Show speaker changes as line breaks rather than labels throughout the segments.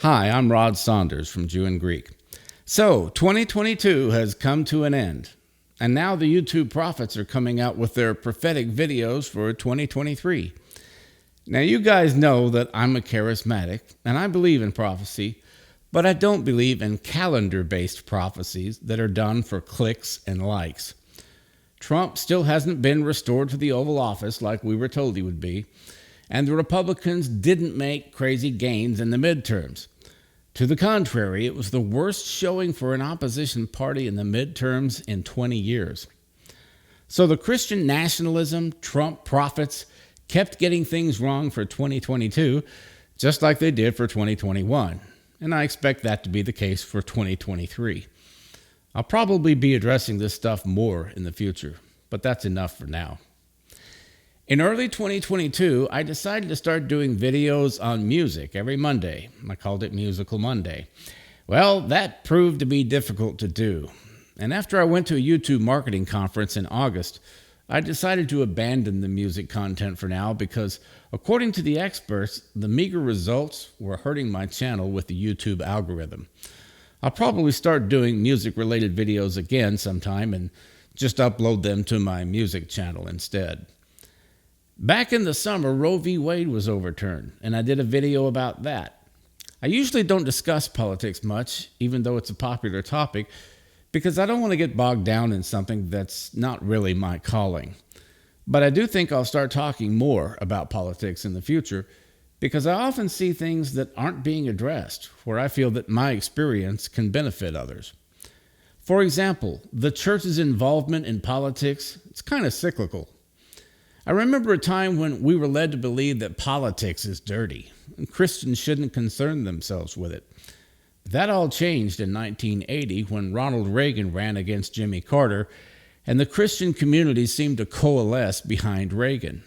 Hi, I'm Rod Saunders from Jew and Greek. So, 2022 has come to an end, and now the YouTube prophets are coming out with their prophetic videos for 2023. Now, you guys know that I'm a charismatic, and I believe in prophecy, but I don't believe in calendar-based prophecies that are done for clicks and likes. Trump still hasn't been restored to the Oval Office like we were told he would be, and the Republicans didn't make crazy gains in the midterms. To the contrary, it was the worst showing for an opposition party in the midterms in 20 years. So the Christian nationalism Trump prophets kept getting things wrong for 2022, just like they did for 2021. And I expect that to be the case for 2023. I'll probably be addressing this stuff more in the future, but that's enough for now. In early 2022, I decided to start doing videos on music every Monday. I called it Musical Monday. Well, that proved to be difficult to do. And after I went to a YouTube marketing conference in August, I decided to abandon the music content for now because, according to the experts, the meager results were hurting my channel with the YouTube algorithm. I'll probably start doing music-related videos again sometime and just upload them to my music channel instead. Back in the summer, Roe v. Wade was overturned, and I did a video about that. I usually don't discuss politics much, even though it's a popular topic, because I don't want to get bogged down in something that's not really my calling. But I do think I'll start talking more about politics in the future, because I often see things that aren't being addressed, where I feel that my experience can benefit others. For example, the church's involvement in politics, it's kind of cyclical. I remember a time when we were led to believe that politics is dirty and Christians shouldn't concern themselves with it. That all changed in 1980 when Ronald Reagan ran against Jimmy Carter and the Christian community seemed to coalesce behind Reagan.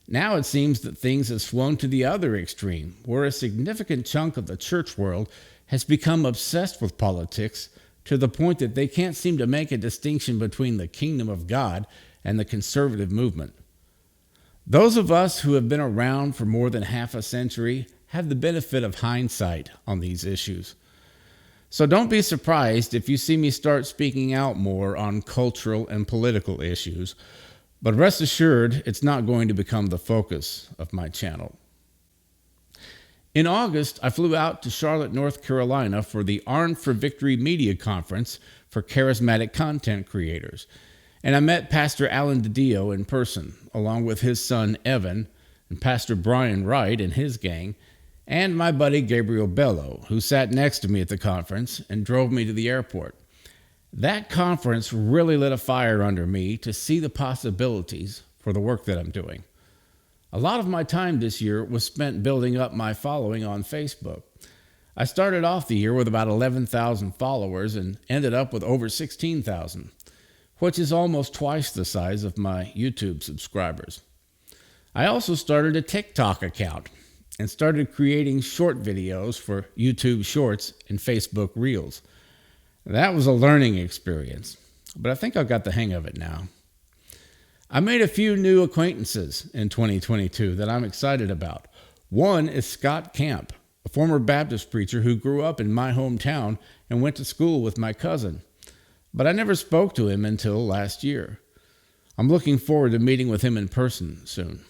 Now it seems that things have swung to the other extreme, where a significant chunk of the church world has become obsessed with politics to the point that they can't seem to make a distinction between the kingdom of God and the conservative movement. Those of us who have been around for more than half a century have the benefit of hindsight on these issues. So don't be surprised if you see me start speaking out more on cultural and political issues, but rest assured it's not going to become the focus of my channel. In August, I flew out to Charlotte, North Carolina for the Armed for Victory Media Conference for charismatic content creators. And I met Pastor Alan DiDio in person, along with his son Evan, and Pastor Brian Wright and his gang, and my buddy Gabriel Bello, who sat next to me at the conference and drove me to the airport. That conference really lit a fire under me to see the possibilities for the work that I'm doing. A lot of my time this year was spent building up my following on Facebook. I started off the year with about 11,000 followers and ended up with over 16,000. Which is almost twice the size of my YouTube subscribers. I also started a TikTok account and started creating short videos for YouTube Shorts and Facebook Reels. That was a learning experience, but I think I've got the hang of it now. I made a few new acquaintances in 2022 that I'm excited about. One is Scott Camp, a former Baptist preacher who grew up in my hometown and went to school with my cousin. But I never spoke to him until last year. I'm looking forward to meeting with him in person soon.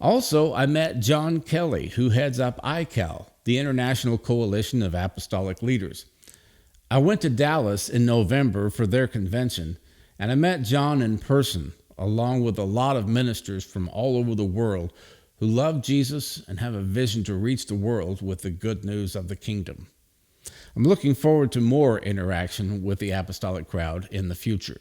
Also, I met John Kelly, who heads up ICAL, the International Coalition of Apostolic Leaders. I went to Dallas in November for their convention, and I met John in person, along with a lot of ministers from all over the world who love Jesus and have a vision to reach the world with the good news of the kingdom. I'm looking forward to more interaction with the apostolic crowd in the future.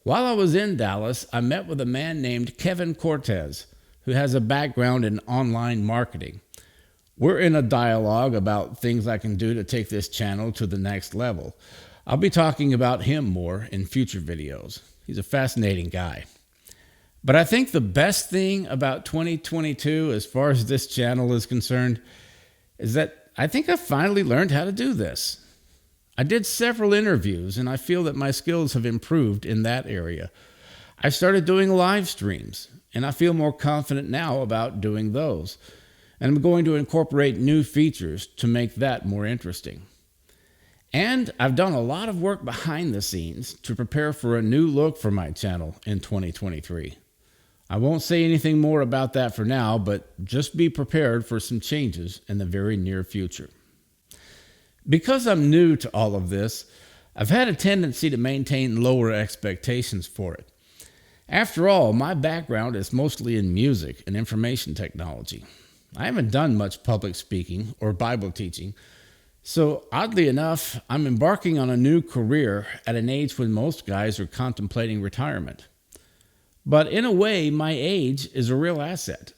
While I was in Dallas, I met with a man named Kevin Cortez, who has a background in online marketing. We're in a dialogue about things I can do to take this channel to the next level. I'll be talking about him more in future videos. He's a fascinating guy. But I think the best thing about 2022, as far as this channel is concerned, is that I think I finally learned how to do this. I did several interviews, and I feel that my skills have improved in that area. I started doing live streams, and I feel more confident now about doing those. and I'm going to incorporate new features to make that more interesting. And I've done a lot of work behind the scenes to prepare for a new look for my channel in 2023. I won't say anything more about that for now, but just be prepared for some changes in the very near future. Because I'm new to all of this, I've had a tendency to maintain lower expectations for it. After all, my background is mostly in music and information technology. I haven't done much public speaking or Bible teaching, so oddly enough, I'm embarking on a new career at an age when most guys are contemplating retirement. But in a way, my age is a real asset,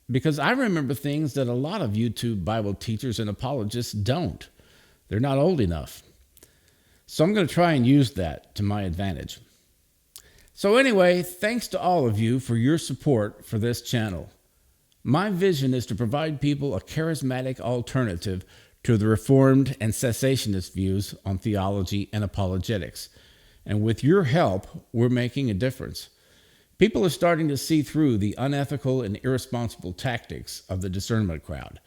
because I remember things that a lot of YouTube Bible teachers and apologists don't. They're not old enough. So I'm going to try and use that to my advantage. So anyway, thanks to all of you for your support for this channel. My vision is to provide people a charismatic alternative to the Reformed and cessationist views on theology and apologetics. And with your help, we're making a difference. People are starting to see through the unethical and irresponsible tactics of the discernment crowd.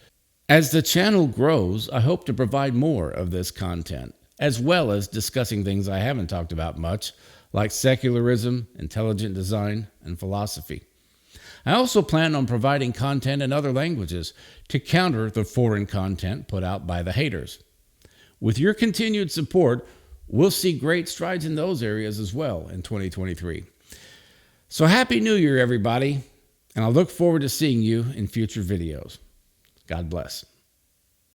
As the channel grows, I hope to provide more of this content, as well as discussing things I haven't talked about much, like secularism, intelligent design, and philosophy. I also plan on providing content in other languages to counter the foreign content put out by the haters. With your continued support, we'll see great strides in those areas as well in 2023. So Happy New Year, everybody, and I look forward to seeing you in future videos. God bless.